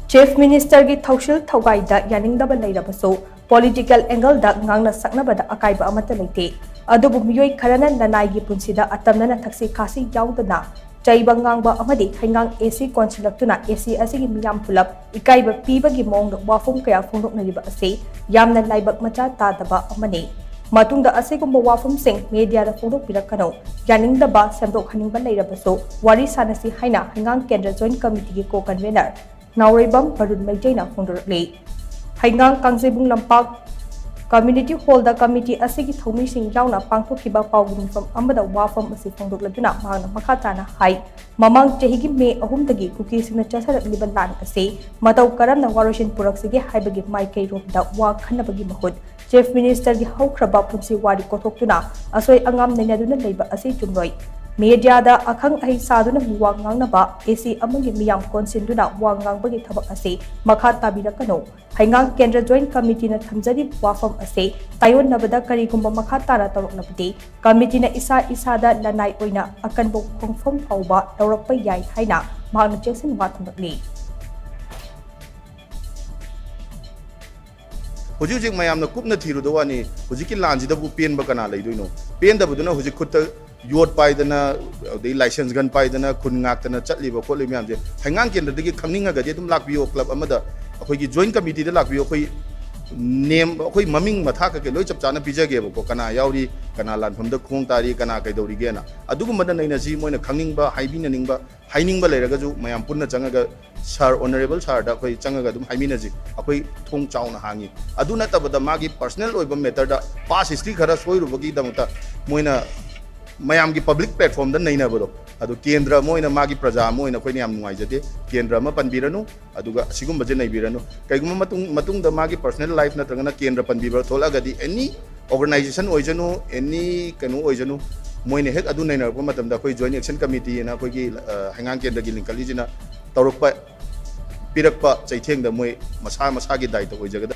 Chief Minister gi Thousil thougai da Yaningdaba Leirabasu political angle da ngangna-shaknabada Akaiba amatta Leite. Adubu meeyoi kharana lannai gi punsi da attamnana thakshi khashi yaodana cheiba-ngangba amadi Heingang AC konshillaktuna AC asigi meeyam pullap ikaiba pibagi mawongda wapham kaya phongdoknariba ase yamna laibak macha tadaba amani. Matungda asigumba wapham sing media da phongdokpirakano Yaningdaba shemdok-hanningba Leirabasu wari sanasi haina Heingang Kendra Joint Committee gi co-convener Naoroibam Borun Meitei na phongdorle. Heingang Lampak Community Hall da committee asigi thomi sing yauna pangthokhiba pawgin from amada wapham asi phongdokladuna mahna makhatana hai mamang chehigi me ahumdagi kuki singna chasarakliba lan ase matau karamna waroshin puraksigi haibagi maikai romda wa khanabagi mahut Chief Minister gi haukraba punsi wari kothokuna asoi angam nainaduna leiba ase chumroi media da akhang ai saduna wa ngangnaba AC amagi meeyam konsinduna wa ngangbagi thabak ase makha tabirakano Heingang Kendra Joint Committee na thamjari wapham ase yayonnabada karigumba makha tara tawroknabdi committee na isa da lannai oina akanbo khongfam phauba tawrakpa yai haina mahna chesin wathambakli Hujik mayam na kupna thiru do wani hujiki lanji da bu pen ba kana leidoino pen da buduna hujik khutta yot paidana de license gan paidana khun ngaktana chatliba kholi myam je Heingang Kendra dagi khangninga ga je dum lakbiyo club amada akhoi gi joint committee da lakbiyo akhoi name akhoi maming matha ka ke loi chap chana pijage ba ko kana yauri kana lanpham da khong tari kana kai dori ge na adugu mada naina ji moina khangninba haibina ningba hainingba leiraga ju mayam punna changaga sir honorable sir da akhoi changaga dum haimina ji akhoi thong chauna hangi aduna tabada magi personal oiba matter da past history khara soirubagi damata moina mayam ki public platform da naina bado adu kendra moina magi praja moina khoi yam nuai jate kendra ma panbiranu aduga sigum baje nai biranu kaigum matung da magi personal life na trangana kendra panbibra thola gadi any organization oijanu any kanu oijanu moina hek adu naina ko matam da khoi joint action committee na khoi ki Heingang Kendra gi linkali jina tawrokpa pirakpa chaitheng da moi masa gi dai to oijaga